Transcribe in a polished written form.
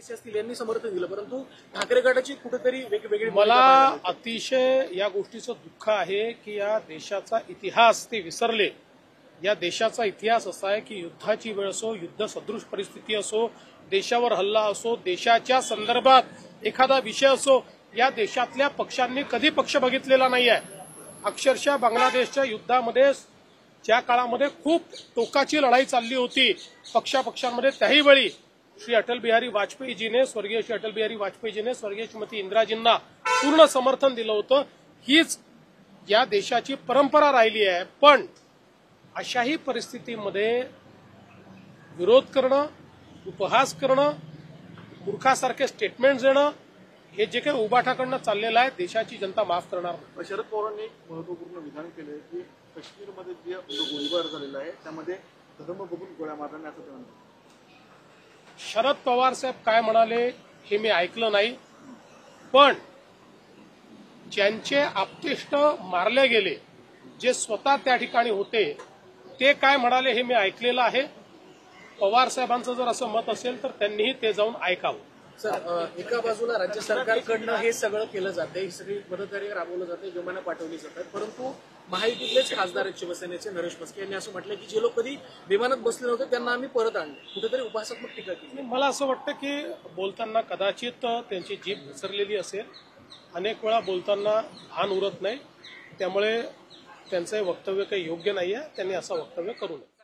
फडणवीस असतील यांनी समर्थन दिलं, परंतु ठाकरे गटाची कुठेतरी वेगवेगळी मला अतिशय या गोष्टीचं दुःख आहे की या देशाचा इतिहास ते विसरले। या देशाचा इतिहास असा आहे की युद्धाची वेळ असो, युद्ध सदृश परिस्थिती असो, देशावर हल्ला असो, देशाच्या संदर्भात एखादा विषय असो, या देशातल्या पक्षांनी कधी पक्ष बघितलेला नाही आहे। अक्षरशः बांगलादेशच्या युद्धामध्ये ज्या काळामध्ये खूप टोकाची लढाई चालली होती पक्षापक्षांमध्ये, त्याही वेळी श्री अटल बिहारी वाजपेयीजीने, स्वर्गीय श्री अटल बिहारी वाजपेयीजीने स्वर्गीय श्रीमती इंदिराजींना पूर्ण समर्थन दिलं होतं। हीच या देशाची परंपरा राहिली आहे। पण अशाही परिस्थितीमध्ये विरोध करणं, उपहास करणं, मूर्खासारखे स्टेटमेंट देणं, हे जे काही उबाठाकडनं चाललेलं आहे, देशाची जनता माफ करणार नाही। शरद पवारांनी एक महत्वपूर्ण विधान केलं की काश्मीरमध्ये जे गोळीबार झालेला आहे त्यामध्ये धर्म बघून गोळ्या मारण्याचं असं ते म्हणतात। शरद पवार साहेब काय म्हणाले हे मी ऐकलं नाही, पण ज्यांचे आप्तेष्ट मारले गेले, जे स्वतः त्या ठिकाणी होते, ते काय म्हणाले हे मी ऐकलेलं आहे। पवार साहेबांचं जर असं मत असेल तर त्यांनीही ते जाऊन ऐकावं। सर, एका बाजूला राज्य सरकारकडनं हे सगळं केलं जाते, ही सगळी मदतकार्य राबवलं जाते, विमानं पाठवली जातात, परंतु महायुतीतलेच खासदार आहेत शिवसेनेचे नरेश म्हस्के यांनी असं म्हटलं की जे लोक कधी विमानात बसले नव्हते त्यांना आम्ही परत आणले, कुठेतरी उपहासात्मक टीका केली। मला असं वाटतं की बोलताना कदाचित त्यांची जीभ घसरलेली असेल, अनेक वेळा बोलताना भान उरत नाही, त्यामुळे त्यांचं वक्तव्य काही योग्य नाही आहे, त्यांनी असं वक्तव्य करू नये।